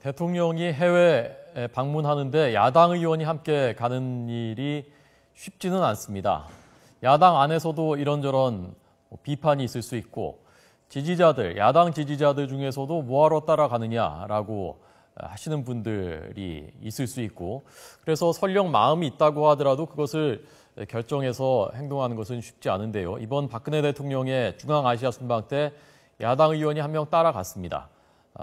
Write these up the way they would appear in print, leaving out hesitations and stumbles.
대통령이 해외에 방문하는데 야당 의원이 함께 가는 일이 쉽지는 않습니다. 야당 안에서도 이런저런 비판이 있을 수 있고 야당 지지자들 중에서도 뭐하러 따라가느냐라고 하시는 분들이 있을 수 있고 그래서 설령 마음이 있다고 하더라도 그것을 결정해서 행동하는 것은 쉽지 않은데요. 이번 박근혜 대통령의 중앙아시아 순방 때 야당 의원이 한 명 따라갔습니다.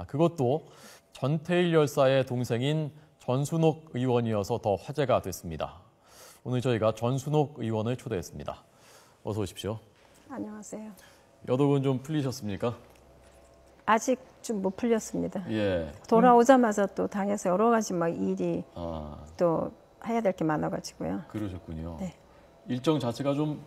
그것도 전태일 열사의 동생인 전순옥 의원이어서 더 화제가 됐습니다. 오늘 저희가 전순옥 의원을 초대했습니다. 어서 오십시오. 안녕하세요. 여독은 좀 풀리셨습니까? 아직 좀 못 풀렸습니다. 예. 돌아오자마자 또 당에서 여러 가지 막 일이 또 해야 될 게 많아가지고요. 그러셨군요. 네. 일정 자체가 좀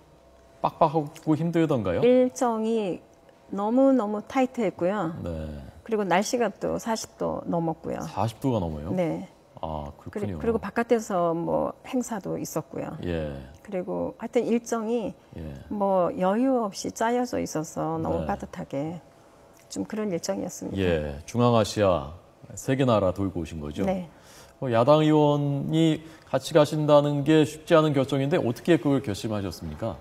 빡빡하고 힘들던가요? 일정이 너무너무 타이트했고요. 네. 그리고 날씨가 또 40도 넘었고요. 40도가 넘어요? 네. 아, 그렇군요. 그리고 바깥에서 뭐 행사도 있었고요. 예. 그리고 하여튼 일정이 예. 뭐 여유 없이 짜여져 있어서 너무 네. 빠듯하게 좀 그런 일정이었습니다. 예. 중앙아시아 세 개 나라 돌고 오신 거죠? 네. 야당 의원이 같이 가신다는 게 쉽지 않은 결정인데 어떻게 그걸 결심하셨습니까?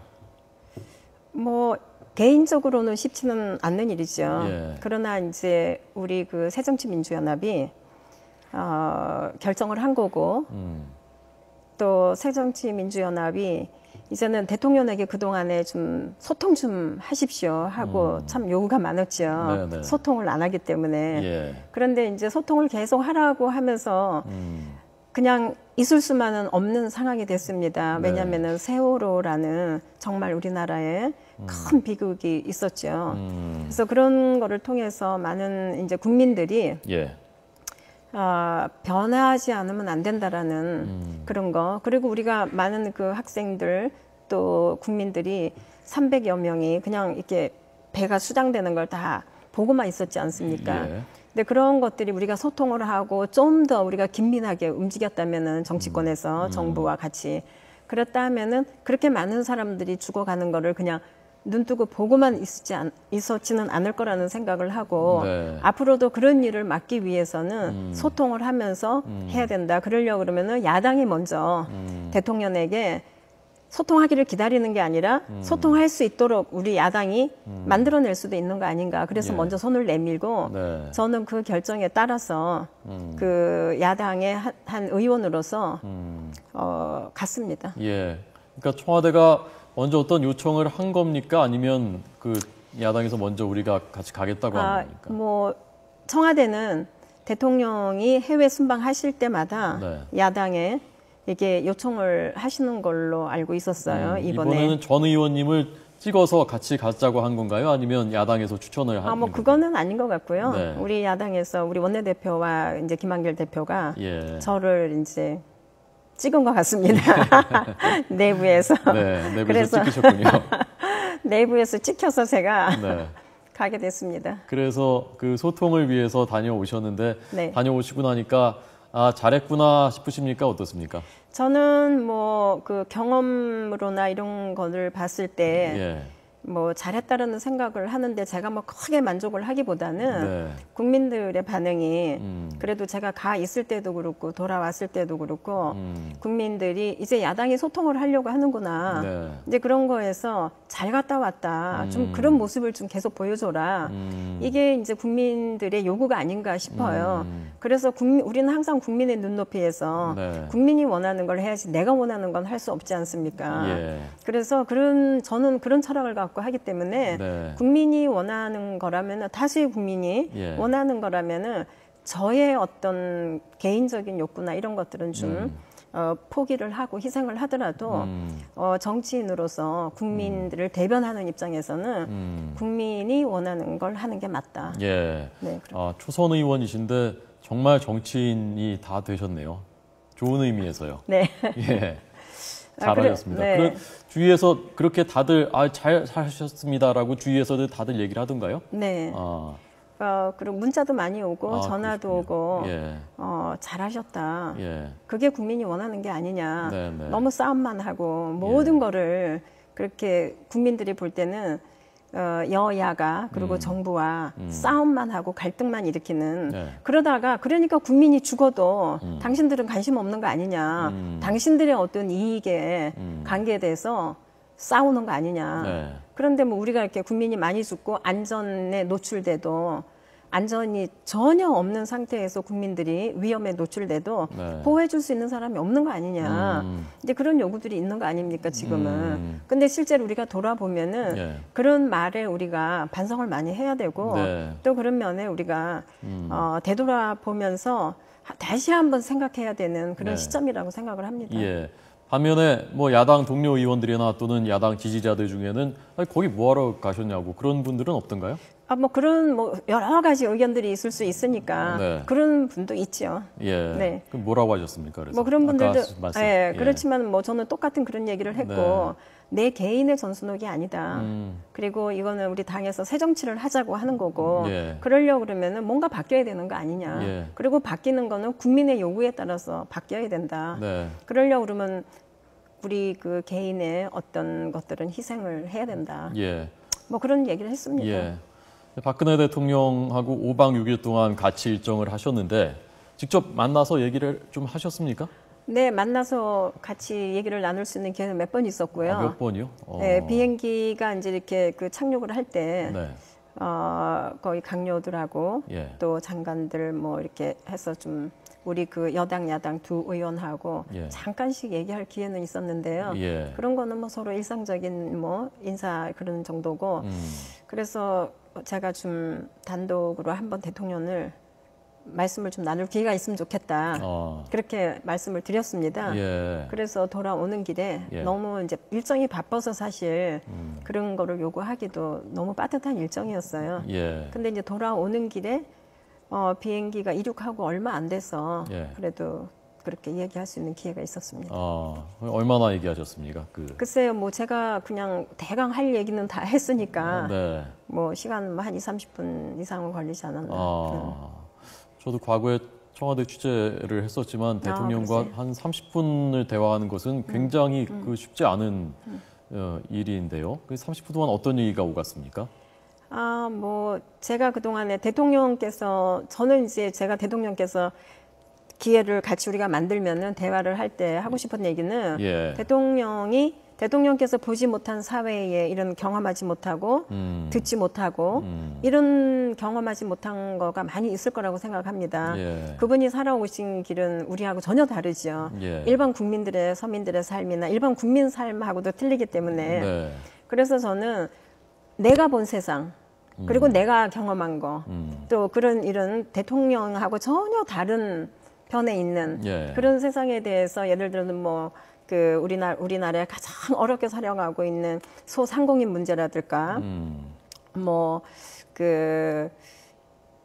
뭐 개인적으로는 쉽지는 않는 일이죠. 예. 그러나 이제 우리 그 새정치민주연합이 결정을 한 거고 또 새정치민주연합이 이제는 대통령에게 그동안에 좀 소통 좀 하십시오 하고 참 요구가 많았죠. 네네. 소통을 안 하기 때문에. 예. 그런데 이제 소통을 계속 하라고 하면서 그냥 있을 수만은 없는 상황이 됐습니다. 네. 왜냐하면은 세월호라는 정말 우리나라에 큰 비극이 있었죠. 그래서 그런 거를 통해서 많은 이제 국민들이 예. 변화하지 않으면 안 된다라는 그런 거. 그리고 우리가 많은 그 학생들 또 국민들이 300여 명이 그냥 이렇게 배가 수장되는 걸 다 보고만 있었지 않습니까? 예. 근데 그런 것들이 우리가 소통을 하고 좀 더 우리가 긴밀하게 움직였다면은 정치권에서 정부와 같이 그랬다 하면은 그렇게 많은 사람들이 죽어가는 거를 그냥 눈 뜨고 보고만 있었지는 않을 거라는 생각을 하고 네. 앞으로도 그런 일을 막기 위해서는 소통을 하면서 해야 된다. 그러려고 그러면은 야당이 먼저 대통령에게 소통하기를 기다리는 게 아니라 소통할 수 있도록 우리 야당이 만들어낼 수도 있는 거 아닌가. 그래서 예. 먼저 손을 내밀고 네. 저는 그 결정에 따라서 그 야당의 한 의원으로서 갔습니다. 예. 그러니까 청와대가 먼저 어떤 요청을 한 겁니까? 아니면 그 야당에서 먼저 우리가 같이 가겠다고 한 겁니까? 뭐 청와대는 대통령이 해외 순방하실 때마다 네. 야당에 이게 요청을 하시는 걸로 알고 있었어요. 이번에는 전 의원님을 찍어서 같이 가자고 한 건가요? 아니면 야당에서 추천을 한 뭐 건가요? 그거는 아닌 것 같고요. 네. 우리 야당에서 우리 원내대표와 이제 김한길 대표가 예. 저를 이제 찍은 것 같습니다. 내부에서. 네, 내부에서 그래서 찍히셨군요. 내부에서 찍혀서 제가 네. 가게 됐습니다. 그래서 그 소통을 위해서 다녀오셨는데 네. 다녀오시고 나니까 잘했구나 싶으십니까? 어떻습니까? 저는 뭐 그 경험으로나 이런 거를 봤을 때 예. 뭐 잘했다라는 생각을 하는데 제가 뭐 크게 만족을 하기보다는 네. 국민들의 반응이 그래도 제가 가 있을 때도 그렇고 돌아왔을 때도 그렇고 국민들이 이제 야당이 소통을 하려고 하는구나. 네. 이제 그런 거에서 잘 갔다 왔다. 좀 그런 모습을 좀 계속 보여줘라. 이게 이제 국민들의 요구가 아닌가 싶어요. 그래서 우리는 항상 국민의 눈높이에서 네. 국민이 원하는 걸 해야지 내가 원하는 건 할 수 없지 않습니까? 예. 그래서 저는 그런 철학을 갖고 하기 때문에 네. 국민이 원하는 거라면 다수의 국민이 예. 원하는 거라면은 저의 어떤 개인적인 욕구나 이런 것들은 좀 포기를 하고 희생을 하더라도 정치인으로서 국민들을 대변하는 입장에서는 국민이 원하는 걸 하는 게 맞다. 예. 네, 초선 의원이신데 정말 정치인이 다 되셨네요. 좋은 의미에서요. 네. 예. 잘하셨습니다. 네. 그럼 주위에서 그렇게 다들 잘 하셨습니다라고 주위에서도 다들 얘기를 하던가요? 네. 그리고 문자도 많이 오고 전화도 그렇군요. 오고 예. 잘하셨다. 예. 그게 국민이 원하는 게 아니냐. 네, 네. 너무 싸움만 하고 모든 거를 그렇게 국민들이 볼 때는 여야가 그리고 정부와 싸움만 하고 갈등만 일으키는 네. 그러다가 그러니까 국민이 죽어도 당신들은 관심 없는 거 아니냐. 당신들의 어떤 이익에 관계에 대해서 싸우는 거 아니냐. 네. 그런데 뭐 우리가 이렇게 국민이 많이 죽고 안전에 노출돼도 안전이 전혀 없는 상태에서 국민들이 위험에 노출돼도 네. 보호해줄 수 있는 사람이 없는 거 아니냐. 이제 그런 요구들이 있는 거 아닙니까, 지금은. 근데 실제로 우리가 돌아보면은 예. 그런 말에 우리가 반성을 많이 해야 되고 네. 또 그런 면에 우리가 되돌아보면서 다시 한번 생각해야 되는 그런 네. 시점이라고 생각을 합니다. 예. 반면에 뭐 야당 동료 의원들이나 또는 야당 지지자들 중에는 아니, 거기 뭐하러 가셨냐고 그런 분들은 없던가요? 뭐 그런 뭐 여러 가지 의견들이 있을 수 있으니까 네. 그런 분도 있죠. 예. 네. 그럼 뭐라고 하셨습니까? 그래서 뭐 그런 분들도 말씀. 예, 그렇지만 뭐 저는 똑같은 그런 얘기를 했고 내 개인의 전순옥이 아니다. 그리고 이거는 우리 당에서 새 정치를 하자고 하는 거고 예. 그러려고 그러면은 뭔가 바뀌어야 되는 거 아니냐. 예. 그리고 바뀌는 거는 국민의 요구에 따라서 바뀌어야 된다. 네. 그러려고 그러면 우리 그 개인의 어떤 것들은 희생을 해야 된다. 예. 뭐 그런 얘기를 했습니다. 예. 박근혜 대통령하고 5박 6일 동안 같이 일정을 하셨는데 직접 만나서 얘기를 좀 하셨습니까? 네, 만나서 같이 얘기를 나눌 수 있는 기회는 몇 번 있었고요. 아, 몇 번이요? 네, 비행기가 이제 이렇게 그 착륙을 할 때, 네. 거의 강요들하고 예. 또 장관들 뭐 이렇게 해서 좀 우리 그 여당, 야당 두 의원하고 예. 잠깐씩 얘기할 기회는 있었는데요. 예. 그런 거는 뭐 서로 일상적인 뭐 인사 그런 정도고, 그래서 제가 좀 단독으로 한번 대통령을 말씀을 좀 나눌 기회가 있으면 좋겠다. 그렇게 말씀을 드렸습니다. 예. 그래서 돌아오는 길에 예. 너무 이제 일정이 바빠서 사실 그런 거를 요구하기도 너무 빠듯한 일정이었어요. 예. 근데 이제 돌아오는 길에 비행기가 이륙하고 얼마 안 돼서 예. 그래도 그렇게 얘기할 수 있는 기회가 있었습니다. 얼마나 얘기하셨습니까? 글쎄요, 뭐 제가 그냥 대강 할 얘기는 다 했으니까 네. 뭐 시간 뭐 한 20-30분 이상은 걸리지 않았나. 저도 과거에 청와대 취재를 했었지만 대통령과 글쎄요. 한 30분을 대화하는 것은 굉장히 그 쉽지 않은 일인데요. 그 30분 동안 어떤 얘기가 오갔습니까? 뭐 제가 그동안에 대통령께서 저는 이제 제가 대통령께서 기회를 같이 우리가 만들면은 대화를 할 때 하고 싶은 얘기는 예. 대통령께서 보지 못한 사회에 이런 경험하지 못하고 듣지 못하고 이런 경험하지 못한 거가 많이 있을 거라고 생각합니다. 예. 그분이 살아오신 길은 우리하고 전혀 다르죠. 예. 일반 국민들의 서민들의 삶이나 일반 국민 삶하고도 틀리기 때문에 네. 그래서 저는 내가 본 세상 그리고 내가 경험한 거 또 그런 이런 대통령하고 전혀 다른 편에 있는 예. 그런 세상에 대해서 예를 들면 뭐 그 우리나라에 가장 어렵게 살아가고 있는 소상공인 문제라든가 뭐 그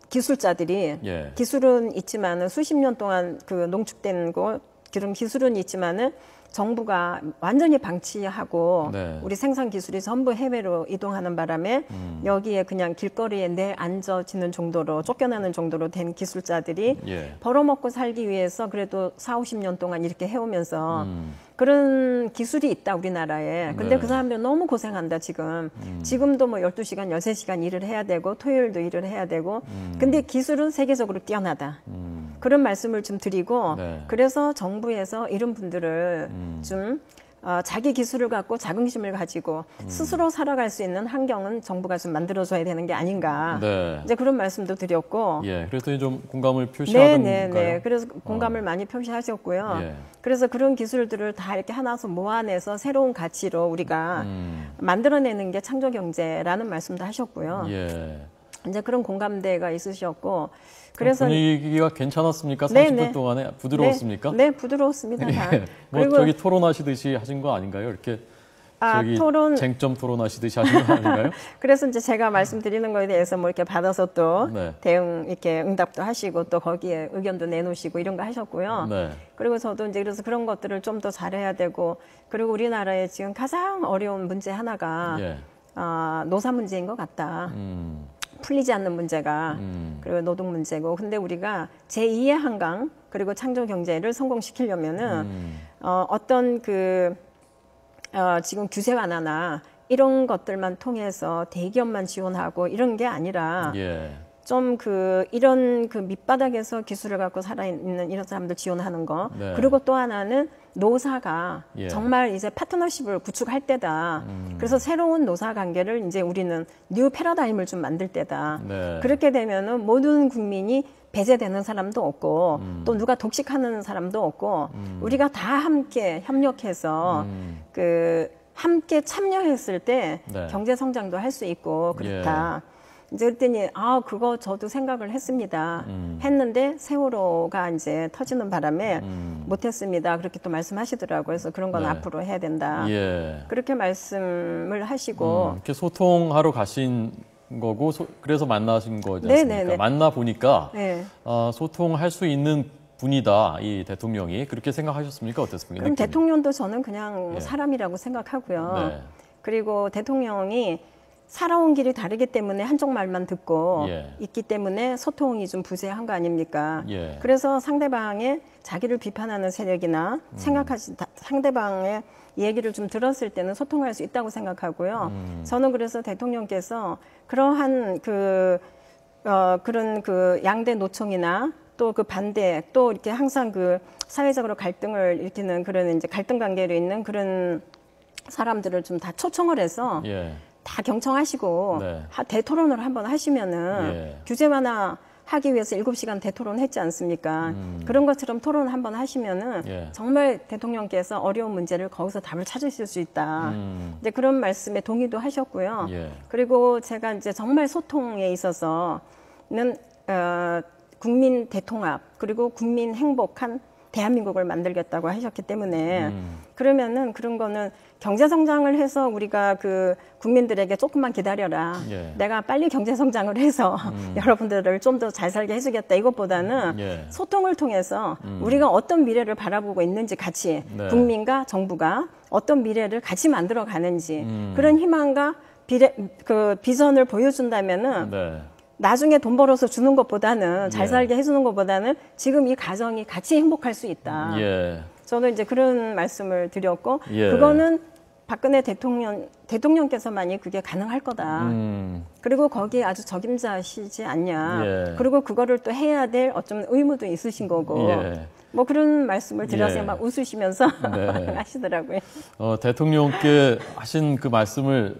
기술자들이 예. 기술은 있지만은 수십 년 동안 그 농축된 거 그런 기술은 있지만은 정부가 완전히 방치하고 네. 우리 생산 기술이 전부 해외로 이동하는 바람에 여기에 그냥 길거리에 내앉아지는 정도로 쫓겨나는 정도로 된 기술자들이 예. 벌어먹고 살기 위해서 그래도 40-50년 동안 이렇게 해오면서 그런 기술이 있다 우리나라에. 근데 네. 그 사람들은 너무 고생한다 지금. 지금도 뭐 12시간, 13시간 일을 해야 되고 토요일도 일을 해야 되고 근데 기술은 세계적으로 뛰어나다. 그런 말씀을 좀 드리고 네. 그래서 정부에서 이런 분들을 좀 자기 기술을 갖고 자긍심을 가지고 스스로 살아갈 수 있는 환경은 정부가 좀 만들어줘야 되는 게 아닌가. 네. 이제 그런 말씀도 드렸고. 예. 그랬더니 좀 공감을 표시하던가요? 네. 그래서 공감을 많이 표시하셨고요. 예. 그래서 그런 기술들을 다 이렇게 하나서 모아내서 새로운 가치로 우리가 만들어내는 게 창조경제라는 말씀도 하셨고요. 예. 이제 그런 공감대가 있으셨고. 그래서 분위기가 괜찮았습니까? 30분 네, 네. 동안에 부드러웠습니까? 네, 부드러웠습니다. 다. 예. 뭐 저기 토론하시듯이 하신 거 아닌가요? 이렇게 저기 쟁점 토론하시듯이 하신 거 아닌가요? 그래서 이제 제가 말씀드리는 거에 대해서 뭐 이렇게 받아서 또 네. 대응 이렇게 응답도 하시고 또 거기에 의견도 내놓으시고 이런 거 하셨고요. 네. 그리고 저도 이제 그래서 그런 것들을 좀 더 잘해야 되고 그리고 우리나라에 지금 가장 어려운 문제 하나가 예. 노사 문제인 것 같다. 풀리지 않는 문제가 그리고 노동 문제고 근데 우리가 제2의 한강 그리고 창조 경제를 성공시키려면은 어떤 그 지금 규제 완화나 이런 것들만 통해서 대기업만 지원하고 이런 게 아니라 예. 좀 이런 밑바닥에서 기술을 갖고 살아있는 이런 사람들 지원하는 거. 네. 그리고 또 하나는 노사가 예. 정말 이제 파트너십을 구축할 때다. 그래서 새로운 노사 관계를 이제 우리는 뉴 패러다임을 좀 만들 때다. 네. 그렇게 되면은 모든 국민이 배제되는 사람도 없고 또 누가 독식하는 사람도 없고 우리가 다 함께 협력해서 함께 참여했을 때 네. 경제 성장도 할 수 있고 그렇다. 이제 그랬더니 그거 저도 생각을 했습니다. 했는데 세월호가 이제 터지는 바람에 못했습니다. 그렇게 또 말씀하시더라고요. 그래서 그런 건 네. 앞으로 해야 된다. 예. 그렇게 말씀을 하시고 이렇게 소통하러 가신 거고 그래서 만나신 거지 않습니까? 네네네. 만나 보니까 네. 소통할 수 있는 분이다, 이 대통령이. 그렇게 생각하셨습니까? 어땠습니까? 그럼 느낌이? 대통령도 저는 그냥 예. 사람이라고 생각하고요. 네. 그리고 대통령이 살아온 길이 다르기 때문에 한쪽 말만 듣고 예. 있기 때문에 소통이 좀 부재한 거 아닙니까? 예. 그래서 상대방의 자기를 비판하는 세력이나 상대방의 얘기를 좀 들었을 때는 소통할 수 있다고 생각하고요. 저는 그래서 대통령께서 그러한 그런 양대 노총이나 또 반대 또 이렇게 항상 사회적으로 갈등을 일으키는 그런 이제 갈등 관계로 있는 그런 사람들을 좀 다 초청을 해서 예. 다 경청하시고 네. 대토론을 한번 하시면은 예. 규제 완화 하기 위해서 7시간 대토론 했지 않습니까? 그런 것처럼 토론 한번 하시면은 예. 정말 대통령께서 어려운 문제를 거기서 답을 찾으실 수 있다. 이제 그런 말씀에 동의도 하셨고요. 예. 그리고 제가 이제 정말 소통에 있어서는 국민 대통합 그리고 국민 행복한 대한민국을 만들겠다고 하셨기 때문에 그러면은 그런 거는 경제 성장을 해서 우리가 국민들에게 조금만 기다려라. 예. 내가 빨리 경제 성장을 해서 여러분들을 좀 더 잘 살게 해주겠다. 이것보다는 예. 소통을 통해서 우리가 어떤 미래를 바라보고 있는지 같이 네. 국민과 정부가 어떤 미래를 같이 만들어 가는지 그런 희망과 비전을 보여준다면은 네. 나중에 돈 벌어서 주는 것보다는 잘 예. 살게 해주는 것보다는 지금 이 가정이 같이 행복할 수 있다. 예. 저는 이제 그런 말씀을 드렸고 예. 그거는 박근혜 대통령께서만이 그게 가능할 거다. 그리고 거기에 아주 적임자시지 않냐. 예. 그리고 그거를 또 해야 될 어쩌면 의무도 있으신 거고. 예. 뭐 그런 말씀을 드려서 예. 막 웃으시면서 네. 하시더라고요. 대통령께 하신 그 말씀을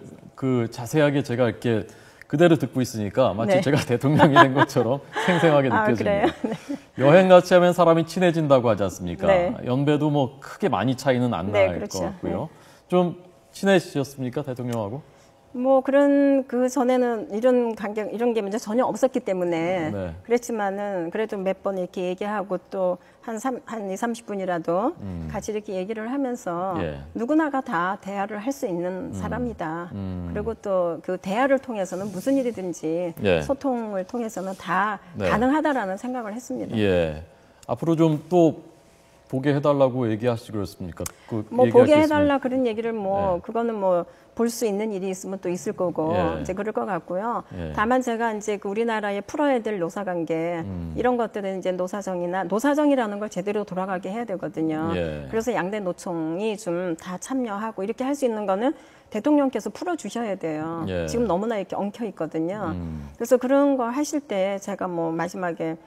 자세하게 제가 이렇게 그대로 듣고 있으니까 마치 네. 제가 대통령이 된 것처럼 생생하게 그래요? 느껴집니다. 네. 여행 같이 하면 사람이 친해진다고 하지 않습니까? 네. 연배도 뭐 크게 많이 차이는 안 네, 날 그렇죠. 것 같고요. 좀 친해지셨습니까, 대통령하고? 뭐 전에는 이런 이런 게 문제 전혀 없었기 때문에 네. 그랬지만은 그래도 몇 번 이렇게 얘기하고 또 한 2, 30분이라도 같이 이렇게 얘기를 하면서 예. 누구나가 다 대화를 할 수 있는 사람이다. 그리고 또 대화를 통해서는 무슨 일이든지 예. 소통을 통해서는 다 네. 가능하다라는 생각을 했습니다. 예. 앞으로 좀 또 보게 해달라고 얘기하시고 그렇습니까? 뭐 얘기할 보게 수 해달라 그런 얘기를 네. 그거는 볼 수 있는 일이 있으면 또 있을 거고 예. 이제 그럴 것 같고요. 예. 다만 제가 이제 우리나라에 풀어야 될 노사관계 이런 것들은 이제 노사정이라는 걸 제대로 돌아가게 해야 되거든요. 예. 그래서 양대 노총이 좀 다 참여하고 이렇게 할 수 있는 거는 대통령께서 풀어주셔야 돼요. 예. 지금 너무나 이렇게 엉켜 있거든요. 그래서 그런 거 하실 때 제가 뭐 마지막에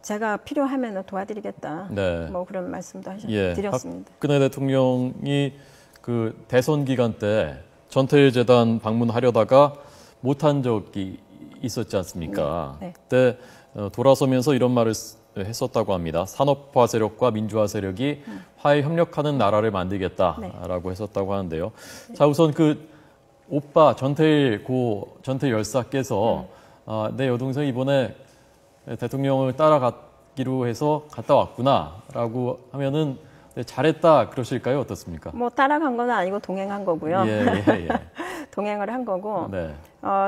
제가 필요하면 도와드리겠다. 네. 뭐 그런 말씀도 예. 드렸습니다. 박근혜 대통령이 대선 기간 때 전태일 재단 방문하려다가 못한 적이 있었지 않습니까? 네. 그때 돌아서면서 이런 말을 했었다고 합니다. 산업화 세력과 민주화 세력이 화해 협력하는 나라를 만들겠다라고 했었다고 하는데요. 자, 우선 오빠 전태일 열사께서 내 여동생 이번에 대통령을 따라가기로 해서 갔다 왔구나라고 하면은 잘했다 그러실까요? 어떻습니까? 뭐 따라간 건 아니고 동행한 거고요. 예. 동행을 한 거고. 네.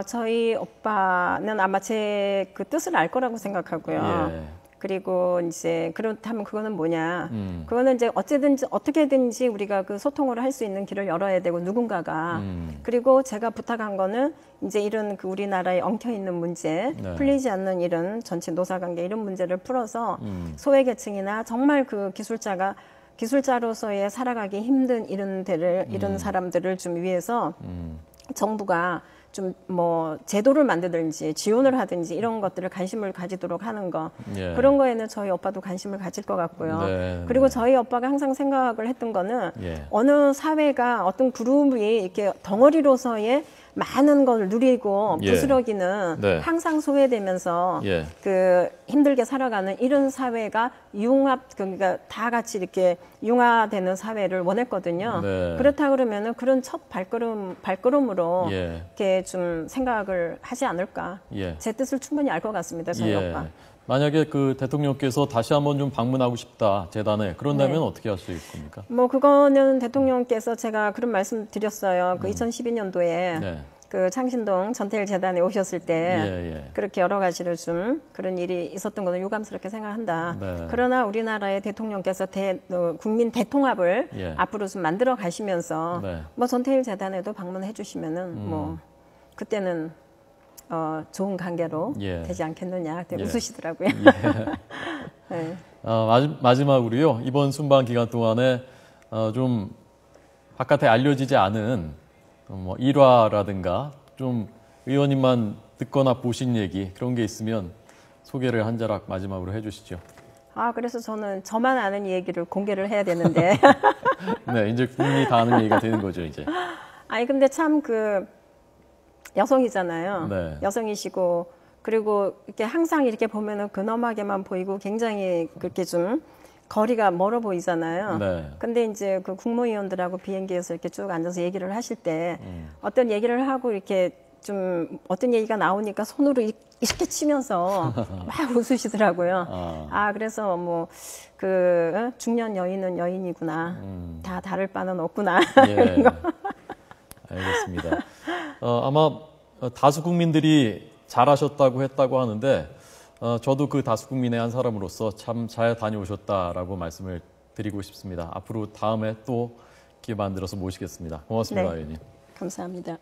저희 오빠는 아마 제 뜻을 알 거라고 생각하고요. 예. 그리고 이제 그렇다면 그거는 뭐냐? 그거는 이제 어떻게든지 우리가 소통을 할 수 있는 길을 열어야 되고 누군가가 그리고 제가 부탁한 거는 이제 이런 우리나라에 엉켜 있는 문제, 네. 풀리지 않는 이런 전체 노사관계 이런 문제를 풀어서 소외계층이나 정말 기술자로서의 살아가기 힘든 이런 사람들을 좀 위해서 정부가 좀 뭐 제도를 만들든지 지원을 하든지 이런 것들을 관심을 가지도록 하는 거 예. 그런 거에는 저희 오빠도 관심을 가질 것 같고요. 네, 그리고 네. 저희 오빠가 항상 생각을 했던 거는 예. 어느 사회가 어떤 그룹이 이렇게 덩어리로서의 많은 걸 누리고 예. 부스러기는 네. 항상 소외되면서 예. 그 힘들게 살아가는 이런 사회가 그러니까 다 같이 이렇게 융화되는 사회를 원했거든요. 네. 그렇다 그러면은 그런 첫 발걸음으로 예. 이렇게 좀 생각을 하지 않을까. 예. 제 뜻을 충분히 알 것 같습니다, 저희 예. 오빠. 만약에 그 대통령께서 다시 한번 좀 방문하고 싶다 재단에 그런다면 네. 어떻게 할 수 있습니까? 뭐 그거는 대통령께서 제가 그런 말씀 드렸어요. 그 2012년도에 네. 그 창신동 전태일 재단에 오셨을 때 예, 예. 그렇게 여러 가지를 좀 그런 일이 있었던 것은 유감스럽게 생각한다. 네. 그러나 우리나라의 대통령께서 국민 대통합을 예. 앞으로 좀 만들어 가시면서 네. 뭐 전태일 재단에도 방문해 주시면은 뭐 그때는 좋은 관계로 예. 되지 않겠느냐. 되게 예. 웃으시더라고요. 네. 마지막으로요. 이번 순방 기간 동안에 좀 바깥에 알려지지 않은 뭐 일화라든가 좀 의원님만 듣거나 보신 얘기 그런 게 있으면 소개를 한 자락 마지막으로 해주시죠. 그래서 저는 저만 아는 얘기를 공개를 해야 되는데. 네, 이제 국민이 다 아는 얘기가 되는 거죠, 이제. 아니 근데 참 그 여성이잖아요. 네. 여성이시고 그리고 이렇게 항상 이렇게 보면은 근엄하게만 보이고 굉장히 그렇게 좀 거리가 멀어 보이잖아요. 네. 근데 이제 그 국무위원들하고 비행기에서 이렇게 쭉 앉아서 얘기를 하실 때 어떤 얘기를 하고 이렇게 좀 어떤 얘기가 나오니까 손으로 이렇게 치면서 막 웃으시더라고요. 그래서 뭐 그 중년 여인은 여인이구나. 다 다를 바는 없구나. 예. 알겠습니다. 아마 다수 국민들이 잘하셨다고 했다고 하는데 저도 그 다수 국민의 한 사람으로서 참 잘 다녀오셨다라고 말씀을 드리고 싶습니다. 앞으로 다음에 또 기회 만들어서 모시겠습니다. 고맙습니다, 네. 의원님. 감사합니다.